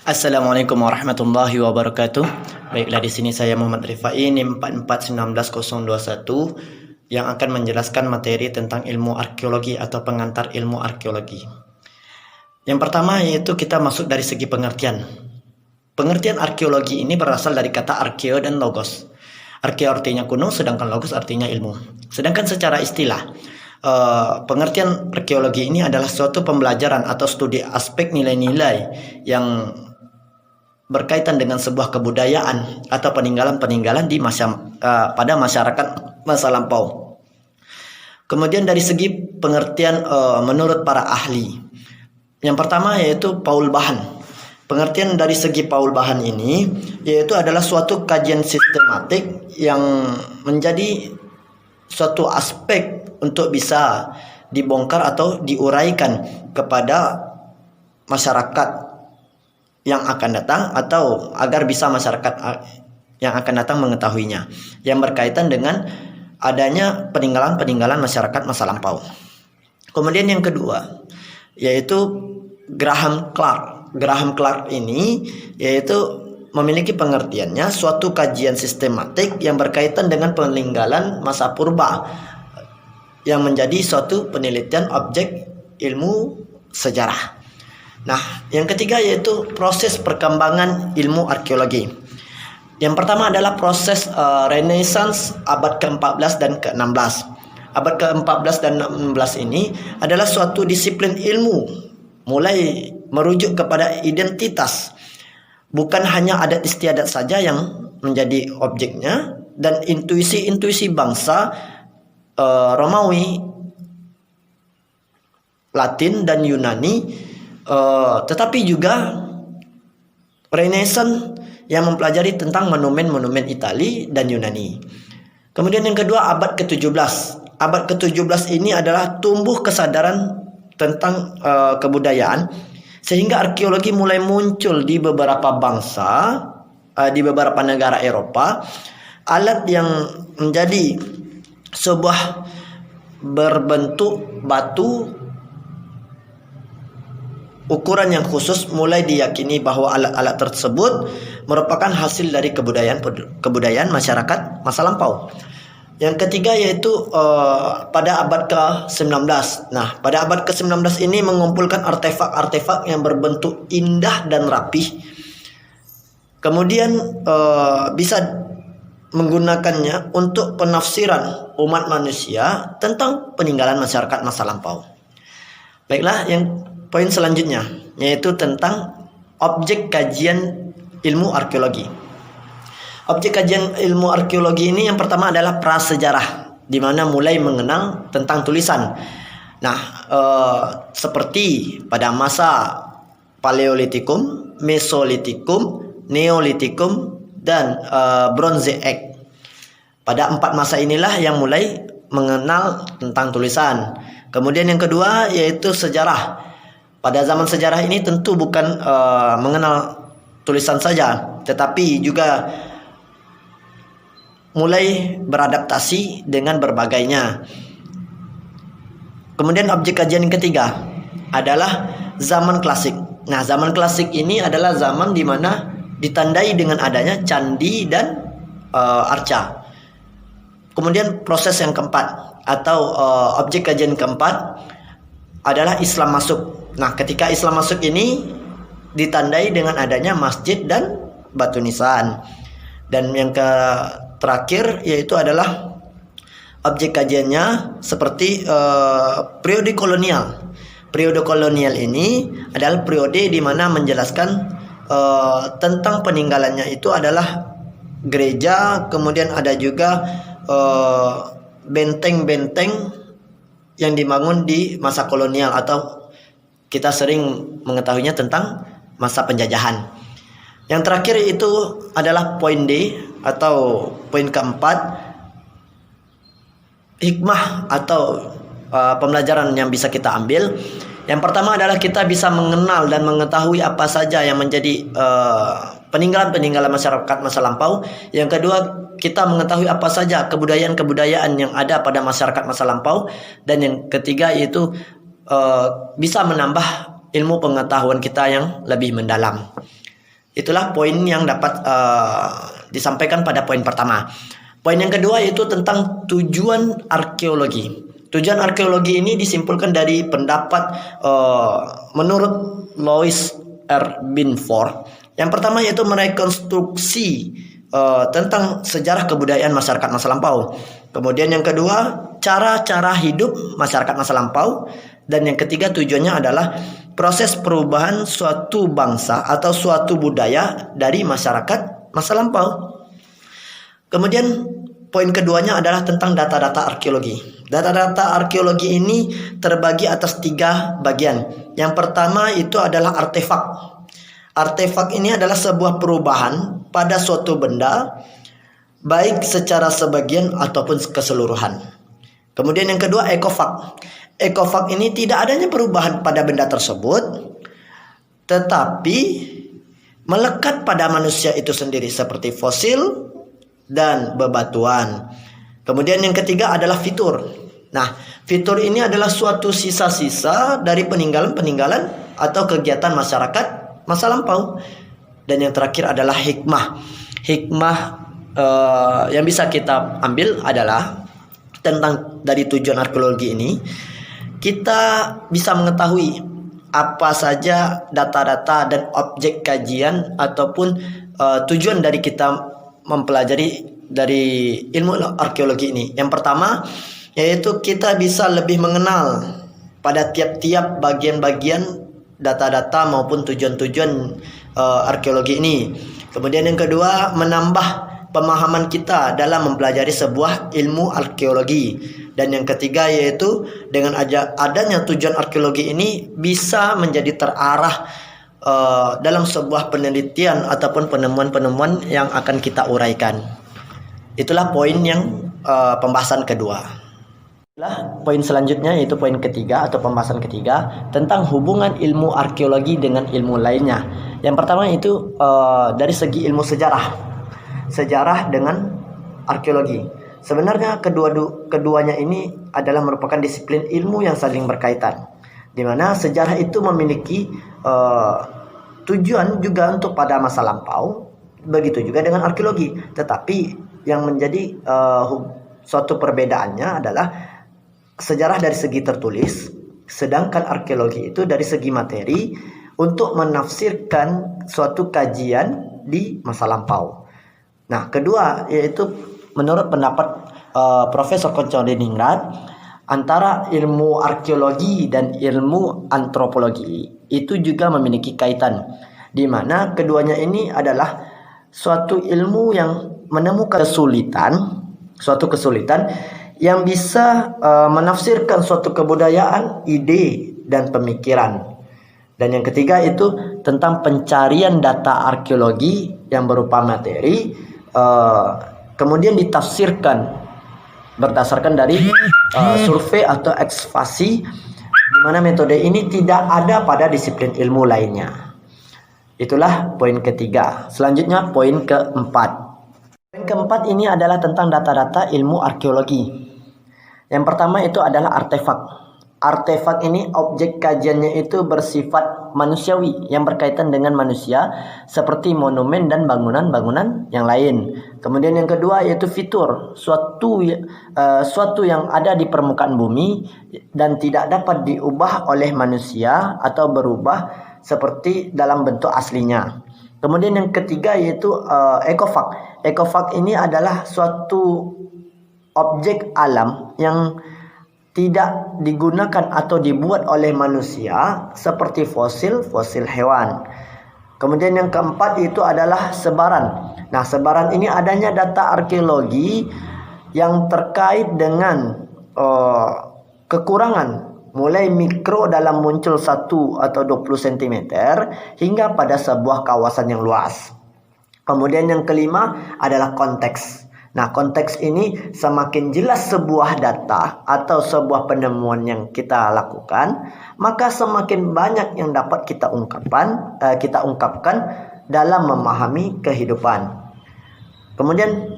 Assalamualaikum warahmatullahi wabarakatuh. Baiklah, di sini saya Muhammad Rifai NIM 4419021 yang akan menjelaskan materi tentang ilmu arkeologi atau pengantar ilmu arkeologi. Yang pertama yaitu kita masuk dari segi pengertian. Pengertian arkeologi ini berasal dari kata arkeo dan logos. Arkeo artinya kuno, sedangkan logos artinya ilmu. Sedangkan secara istilah, pengertian arkeologi ini adalah suatu pembelajaran atau studi aspek nilai-nilai yang berkaitan dengan sebuah kebudayaan atau peninggalan-peninggalan pada masyarakat masa lampau. Kemudian dari segi pengertian menurut para ahli, yang pertama yaitu Paul Bahan. Pengertian dari segi Paul Bahan ini yaitu adalah suatu kajian sistematik yang menjadi suatu aspek untuk bisa dibongkar atau diuraikan kepada masyarakat yang akan datang, atau agar bisa masyarakat yang akan datang mengetahuinya, yang berkaitan dengan adanya peninggalan-peninggalan masyarakat masa lampau. Kemudian yang kedua yaitu Graham Clark. Graham Clark ini yaitu memiliki pengertiannya suatu kajian sistematik yang berkaitan dengan peninggalan masa purba yang menjadi suatu penelitian objek ilmu sejarah. Nah, yang ketiga yaitu proses perkembangan ilmu arkeologi. Yang pertama adalah proses Renaissance abad ke-14 dan ke-16. Abad ke-14 dan 16 ini adalah suatu disiplin ilmu mulai merujuk kepada identitas. Bukan hanya adat istiadat saja yang menjadi objeknya, dan intuisi-intuisi bangsa Romawi, Latin dan Yunani, tetapi juga Renaissance yang mempelajari tentang monumen-monumen Itali dan Yunani. Kemudian yang kedua abad ke-17. Abad ke-17 ini adalah tumbuh kesadaran tentang kebudayaan, sehingga arkeologi mulai muncul di beberapa bangsa, di beberapa negara Eropa. Alat yang menjadi sebuah berbentuk batu ukuran yang khusus mulai diyakini bahwa alat-alat tersebut merupakan hasil dari kebudayaan masyarakat masa lampau. Yang ketiga yaitu pada abad ke-19. Nah, pada abad ke-19 ini mengumpulkan artefak-artefak yang berbentuk indah dan rapih. Kemudian bisa menggunakannya untuk penafsiran umat manusia tentang peninggalan masyarakat masa lampau. Baiklah, yang poin selanjutnya yaitu tentang objek kajian ilmu arkeologi. Objek kajian ilmu arkeologi ini yang pertama adalah prasejarah, di mana mulai mengenang tentang tulisan. Nah, seperti pada masa Paleolitikum, Mesolitikum, Neolitikum, dan Bronze Age. Pada 4 masa inilah yang mulai mengenal tentang tulisan. Kemudian yang kedua yaitu sejarah. Pada zaman sejarah ini tentu bukan mengenal tulisan saja, tetapi juga mulai beradaptasi dengan berbagainya. Kemudian objek kajian yang ketiga adalah zaman klasik. Nah, zaman klasik ini adalah zaman di mana ditandai dengan adanya candi dan arca. Kemudian proses yang keempat atau objek kajian keempat adalah Islam masuk. Nah, ketika Islam masuk ini ditandai dengan adanya masjid dan batu nisan. Dan yang terakhir yaitu adalah objek kajiannya seperti periode kolonial. Periode kolonial ini adalah periode di mana menjelaskan tentang peninggalannya itu adalah gereja, kemudian ada juga benteng-benteng yang dibangun di masa kolonial, atau kita sering mengetahuinya tentang masa penjajahan. Yang terakhir itu adalah poin D atau poin keempat, hikmah atau pembelajaran yang bisa kita ambil. Yang pertama adalah kita bisa mengenal dan mengetahui apa saja yang menjadi peninggalan-peninggalan masyarakat masa lampau. Yang kedua, kita mengetahui apa saja kebudayaan-kebudayaan yang ada pada masyarakat masa lampau. Dan yang ketiga yaitu bisa menambah ilmu pengetahuan kita yang lebih mendalam. Itulah poin yang dapat disampaikan pada poin pertama. Poin yang kedua yaitu tentang tujuan arkeologi. Tujuan arkeologi ini disimpulkan dari pendapat menurut Louis R. Binford. Yang pertama yaitu merekonstruksi tentang sejarah kebudayaan masyarakat masa lampau. Kemudian yang kedua, cara-cara hidup masyarakat masa lampau. Dan yang ketiga, tujuannya adalah proses perubahan suatu bangsa atau suatu budaya dari masyarakat masa lampau. Kemudian poin keduanya adalah tentang data-data arkeologi. Data-data arkeologi ini terbagi atas 3 bagian. Yang pertama itu adalah artefak. Artefak ini adalah sebuah perubahan pada suatu benda, baik secara sebagian ataupun keseluruhan. Kemudian yang kedua, ekofak. Ekofak ini tidak adanya perubahan pada benda tersebut, tetapi melekat pada manusia itu sendiri seperti fosil dan bebatuan. Kemudian yang ketiga adalah fitur. Nah, fitur ini adalah suatu sisa-sisa dari peninggalan-peninggalan atau kegiatan masyarakat masa lampau. Dan yang terakhir adalah hikmah. Hikmah yang bisa kita ambil adalah tentang dari tujuan arkeologi ini, kita bisa mengetahui apa saja data-data dan objek kajian ataupun tujuan dari kita mempelajari dari ilmu arkeologi ini. Yang pertama yaitu kita bisa lebih mengenal pada tiap-tiap bagian-bagian data-data maupun tujuan-tujuan arkeologi ini. Kemudian yang kedua, menambah pemahaman kita dalam mempelajari sebuah ilmu arkeologi. Dan yang ketiga yaitu dengan adanya tujuan arkeologi ini bisa menjadi terarah dalam sebuah penelitian ataupun penemuan-penemuan yang akan kita uraikan. Itulah poin yang pembahasan kedua. Poin selanjutnya yaitu poin ketiga atau pembahasan ketiga tentang hubungan ilmu arkeologi dengan ilmu lainnya. Yang pertama itu dari segi ilmu sejarah. Sejarah dengan arkeologi. Sebenarnya keduanya ini adalah merupakan disiplin ilmu yang saling berkaitan, di mana sejarah itu memiliki tujuan juga untuk pada masa lampau, begitu juga dengan arkeologi. Tetapi yang menjadi suatu perbedaannya adalah sejarah dari segi tertulis, sedangkan arkeologi itu dari segi materi untuk menafsirkan suatu kajian di masa lampau. Nah, kedua yaitu menurut pendapat Profesor Konco-Leningrat, antara ilmu arkeologi dan ilmu antropologi itu juga memiliki kaitan, di mana keduanya ini adalah suatu ilmu yang menemukan suatu kesulitan yang bisa menafsirkan suatu kebudayaan, ide, dan pemikiran. Dan yang ketiga itu tentang pencarian data arkeologi yang berupa materi, kemudian ditafsirkan berdasarkan dari survei atau ekskavasi, di mana metode ini tidak ada pada disiplin ilmu lainnya. Itulah poin ketiga. Selanjutnya poin keempat. Poin keempat ini adalah tentang data-data ilmu arkeologi. Yang pertama itu adalah artefak. Artefak ini objek kajiannya itu bersifat manusiawi yang berkaitan dengan manusia seperti monumen dan bangunan-bangunan yang lain. Kemudian yang kedua yaitu fitur, suatu yang ada di permukaan bumi dan tidak dapat diubah oleh manusia atau berubah seperti dalam bentuk aslinya. Kemudian yang ketiga yaitu ekofak. Ekofak ini adalah suatu objek alam yang tidak digunakan atau dibuat oleh manusia seperti fosil hewan. Kemudian yang keempat itu adalah sebaran. Nah, sebaran ini adanya data arkeologi yang terkait dengan kekurangan mulai mikro dalam muncul 1 atau 20 cm hingga pada sebuah kawasan yang luas. Kemudian yang kelima adalah konteks. Nah, konteks ini semakin jelas sebuah data atau sebuah penemuan yang kita lakukan, maka semakin banyak yang dapat kita ungkapkan dalam memahami kehidupan. Kemudian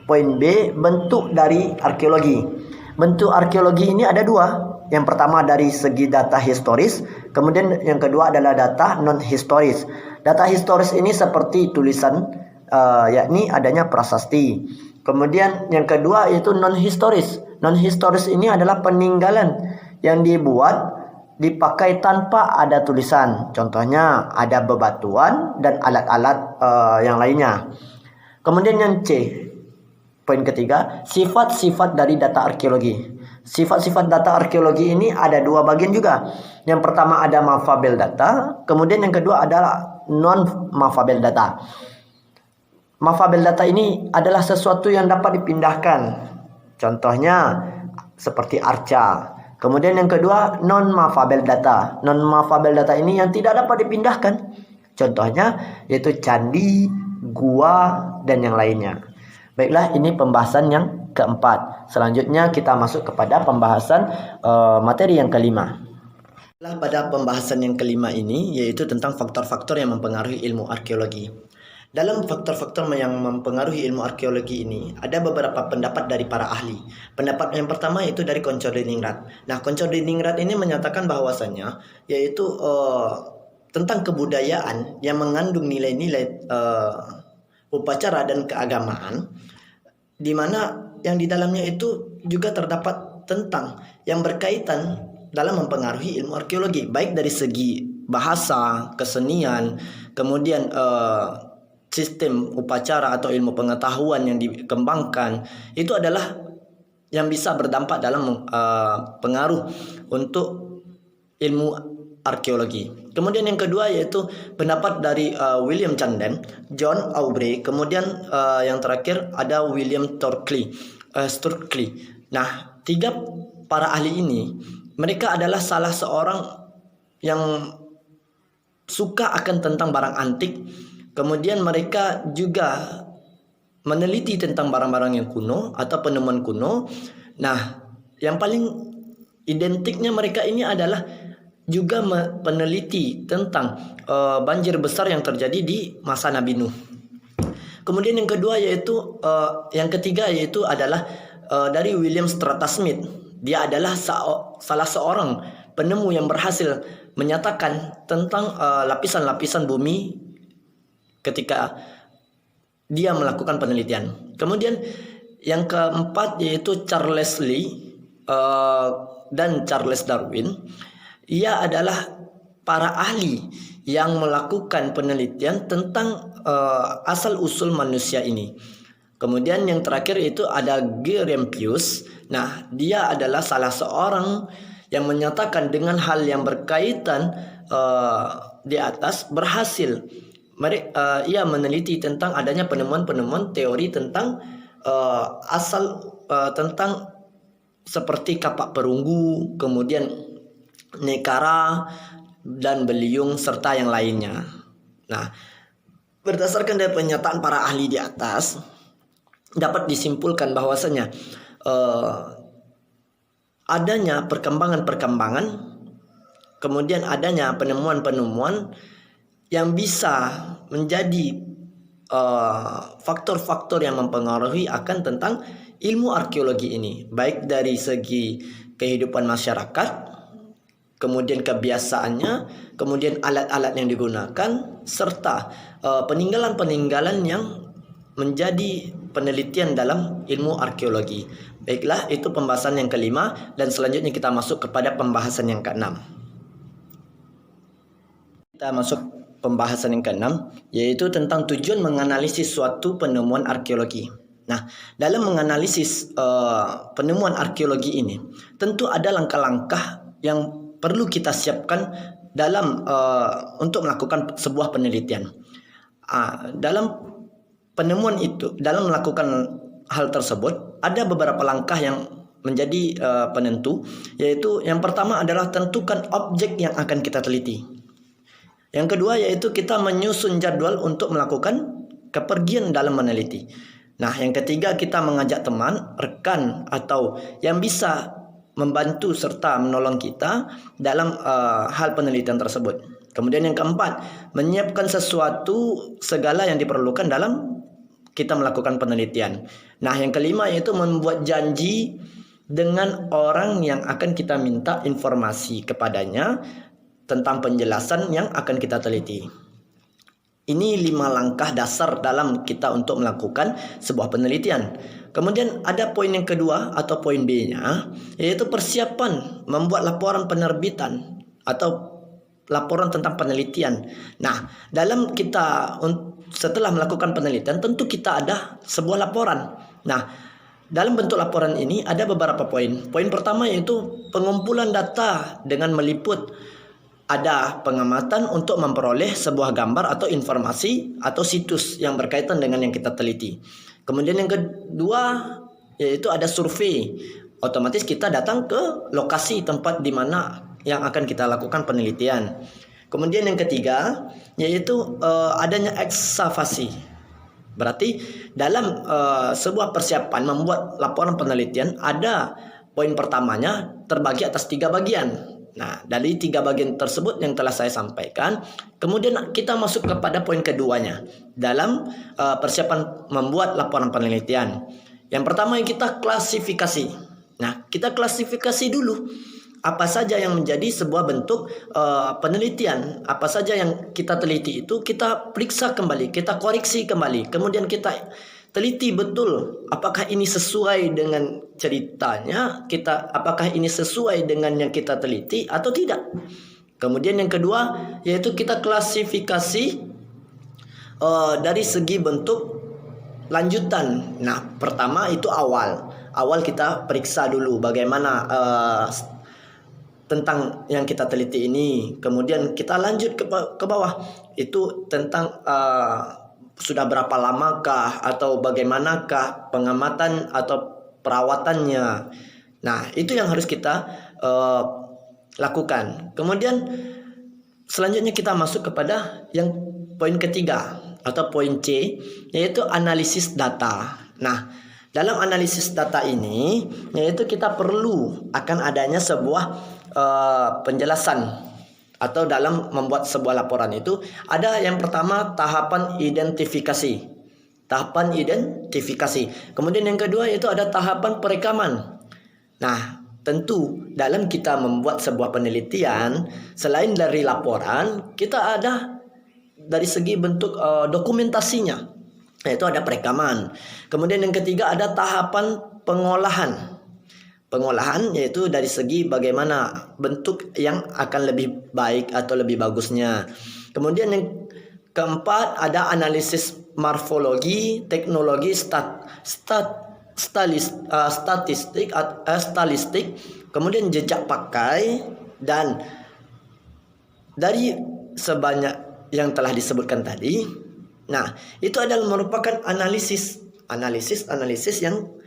poin B, bentuk dari arkeologi. Bentuk arkeologi ini ada 2. Yang pertama dari segi data historis, kemudian yang kedua adalah data non historis. Data historis ini seperti tulisan, yakni adanya prasasti. Kemudian yang kedua yaitu non-historis. Non-historis ini adalah peninggalan yang dibuat dipakai tanpa ada tulisan. Contohnya ada bebatuan dan alat-alat yang lainnya. Kemudian yang C, poin ketiga, sifat-sifat dari data arkeologi. Sifat-sifat data arkeologi ini ada dua bagian juga. Yang pertama ada mafabel data, kemudian yang kedua adalah non-mafabel data. Mafabel data ini adalah sesuatu yang dapat dipindahkan. Contohnya seperti arca. Kemudian yang kedua non-mafabel data. Non-mafabel data ini yang tidak dapat dipindahkan. Contohnya yaitu candi, gua, dan yang lainnya. Baiklah, ini pembahasan yang keempat. Selanjutnya kita masuk kepada pembahasan materi yang kelima. Pada pembahasan yang kelima ini yaitu tentang faktor-faktor yang mempengaruhi ilmu arkeologi. Dalam faktor-faktor yang mempengaruhi ilmu arkeologi ini ada beberapa pendapat dari para ahli. Pendapat yang pertama yaitu dari Consor-Diningrat. Nah, Consor-Diningrat ini menyatakan bahwasannya yaitu tentang kebudayaan yang mengandung nilai-nilai upacara dan keagamaan, di mana yang di dalamnya itu juga terdapat tentang yang berkaitan dalam mempengaruhi ilmu arkeologi, baik dari segi bahasa, kesenian, kemudian sistem upacara atau ilmu pengetahuan yang dikembangkan, itu adalah yang bisa berdampak dalam pengaruh untuk ilmu arkeologi. Kemudian yang kedua yaitu pendapat dari William Chandon, John Aubrey, kemudian yang terakhir ada William Sturclay. Nah, tiga para ahli ini mereka adalah salah seorang yang suka akan tentang barang antik. Kemudian mereka juga meneliti tentang barang-barang yang kuno atau penemuan kuno. Nah, yang paling identiknya mereka ini adalah juga peneliti tentang banjir besar yang terjadi di masa Nabi Nuh. Kemudian yang kedua yaitu yang ketiga yaitu adalah dari William Strata Smith. Dia adalah salah seorang penemu yang berhasil menyatakan tentang lapisan-lapisan bumi ketika dia melakukan penelitian. Kemudian yang keempat yaitu Charles Lee dan Charles Darwin. Ia adalah para ahli yang melakukan penelitian tentang asal-usul manusia ini. Kemudian yang terakhir itu ada Guillaume Pius. Nah, dia adalah salah seorang yang menyatakan dengan hal yang berkaitan di atas berhasil. Ia meneliti tentang adanya penemuan-penemuan teori tentang tentang seperti kapak perunggu, kemudian nekara dan beliung serta yang lainnya. Nah, berdasarkan dari pernyataan para ahli di atas dapat disimpulkan bahwasanya adanya perkembangan-perkembangan, kemudian adanya penemuan-penemuan yang bisa menjadi faktor-faktor yang mempengaruhi akan tentang ilmu arkeologi ini, baik dari segi kehidupan masyarakat, kemudian kebiasaannya, kemudian alat-alat yang digunakan, serta peninggalan-peninggalan yang menjadi penelitian dalam ilmu arkeologi. Baiklah, itu pembahasan yang kelima, dan selanjutnya kita masuk kepada pembahasan yang keenam. Kita masuk pembahasan yang keenam, yaitu tentang tujuan menganalisis suatu penemuan arkeologi. Nah, dalam menganalisis penemuan arkeologi ini, tentu ada langkah-langkah yang perlu kita siapkan dalam untuk melakukan sebuah penelitian. Dalam penemuan itu, dalam melakukan hal tersebut, ada beberapa langkah yang menjadi penentu, yaitu yang pertama adalah tentukan objek yang akan kita teliti. Yang kedua yaitu kita menyusun jadwal untuk melakukan kepergian dalam meneliti. Nah, yang ketiga kita mengajak teman, rekan atau yang bisa membantu serta menolong kita dalam hal penelitian tersebut. Kemudian yang keempat, menyiapkan sesuatu segala yang diperlukan dalam kita melakukan penelitian. Nah, yang kelima yaitu membuat janji dengan orang yang akan kita minta informasi kepadanya tentang penjelasan yang akan kita teliti. Ini 5 langkah dasar dalam kita untuk melakukan sebuah penelitian. Kemudian ada poin yang kedua atau poin B-nya, yaitu persiapan membuat laporan penerbitan atau laporan tentang penelitian. Nah, dalam kita setelah melakukan penelitian, tentu kita ada sebuah laporan. Nah, dalam bentuk laporan ini ada beberapa poin. Poin pertama yaitu pengumpulan data dengan meliput ada pengamatan untuk memperoleh sebuah gambar atau informasi atau situs yang berkaitan dengan yang kita teliti. Kemudian yang kedua yaitu ada survei. Otomatis kita datang ke lokasi tempat di mana yang akan kita lakukan penelitian. Kemudian yang ketiga yaitu adanya ekskavasi. Berarti dalam sebuah persiapan membuat laporan penelitian ada poin pertamanya terbagi atas 3 bagian. Nah, dari 3 bagian tersebut yang telah saya sampaikan, kemudian kita masuk kepada poin keduanya dalam persiapan membuat laporan penelitian. Yang pertama yang kita klasifikasi. Nah, kita klasifikasi dulu apa saja yang menjadi sebuah bentuk penelitian, apa saja yang kita teliti itu kita periksa kembali, kita koreksi kembali, kemudian kita teliti betul apakah ini sesuai dengan ceritanya, apakah ini sesuai dengan yang kita teliti atau tidak. Kemudian yang kedua yaitu kita klasifikasi dari segi bentuk lanjutan. Nah, pertama itu awal kita periksa dulu bagaimana tentang yang kita teliti ini. Kemudian kita lanjut ke bawah itu tentang sudah berapa lamakah atau bagaimanakah pengamatan atau perawatannya. Nah, itu yang harus kita lakukan. Kemudian selanjutnya kita masuk kepada yang poin ketiga atau poin C, yaitu analisis data. Nah, dalam analisis data ini yaitu kita perlu akan adanya sebuah penjelasan atau dalam membuat sebuah laporan itu ada yang pertama tahapan identifikasi. Kemudian yang kedua itu ada tahapan perekaman. Nah, tentu dalam kita membuat sebuah penelitian selain dari laporan, kita ada dari segi bentuk dokumentasinya, yaitu ada perekaman. Kemudian yang ketiga ada tahapan pengolahan. Pengolahan yaitu dari segi bagaimana bentuk yang akan lebih baik atau lebih bagusnya. Kemudian yang keempat ada analisis morfologi, teknologi, statistik, kemudian jejak pakai, dan dari sebanyak yang telah disebutkan tadi. Nah, itu adalah merupakan analisis yang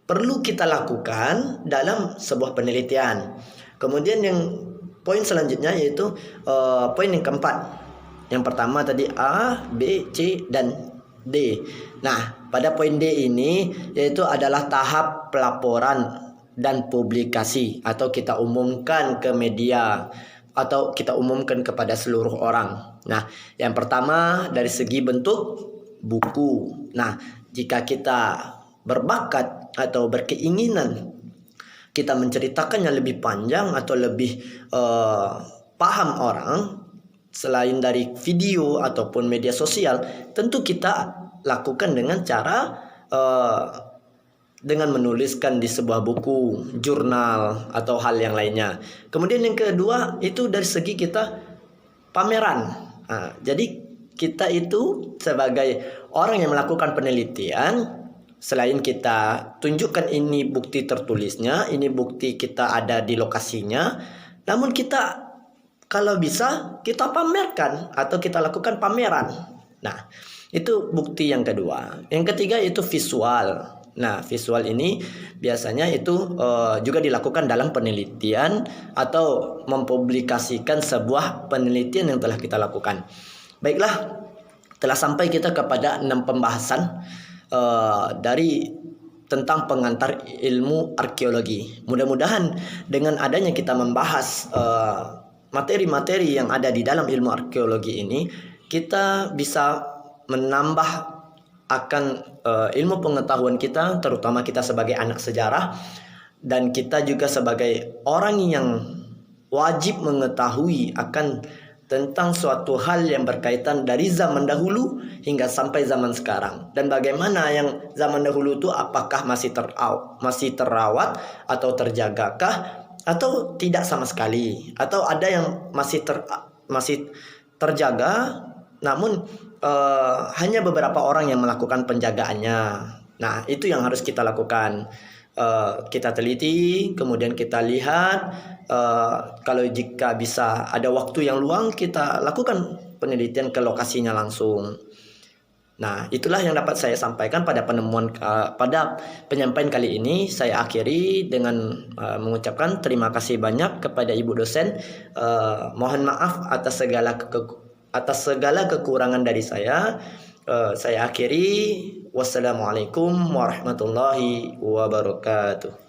perlu kita lakukan dalam sebuah penelitian. Kemudian yang poin selanjutnya yaitu poin yang keempat. Yang pertama tadi A, B, C, dan D. Nah, pada poin D ini yaitu adalah tahap pelaporan dan publikasi atau kita umumkan ke media atau kita umumkan kepada seluruh orang. Nah, yang pertama dari segi bentuk buku. Nah, jika kita berbakat atau berkeinginan kita menceritakannya lebih panjang atau lebih paham orang selain dari video ataupun media sosial, tentu kita lakukan dengan cara dengan menuliskan di sebuah buku, jurnal atau hal yang lainnya. Kemudian yang kedua itu dari segi kita pameran. Nah, jadi kita itu sebagai orang yang melakukan penelitian, selain kita tunjukkan ini bukti tertulisnya, ini bukti kita ada di lokasinya, namun kita kalau bisa kita pamerkan atau kita lakukan pameran. Nah, itu bukti yang kedua. Yang ketiga itu visual. Nah, visual ini biasanya itu juga dilakukan dalam penelitian atau mempublikasikan sebuah penelitian yang telah kita lakukan. Baiklah, telah sampai kita kepada 6 pembahasan dari tentang pengantar ilmu arkeologi. Mudah-mudahan dengan adanya kita membahas materi-materi yang ada di dalam ilmu arkeologi ini, kita bisa menambah akan ilmu pengetahuan kita, terutama kita sebagai anak sejarah, dan kita juga sebagai orang yang wajib mengetahui akan tentang suatu hal yang berkaitan dari zaman dahulu hingga sampai zaman sekarang. Dan bagaimana yang zaman dahulu itu apakah masih terawat atau terjagakah atau tidak sama sekali, atau ada yang masih terjaga namun hanya beberapa orang yang melakukan penjagaannya. Nah, itu yang harus kita lakukan. Kita teliti, kemudian kita lihat, kalau jika bisa ada waktu yang luang, kita lakukan penelitian ke lokasinya langsung. Nah, itulah yang dapat saya sampaikan pada pada penyampaian kali ini. Saya akhiri dengan mengucapkan terima kasih banyak kepada Ibu dosen. Mohon maaf atas segala kekurangan dari saya. Saya akhiri. Wassalamualaikum warahmatullahi wabarakatuh.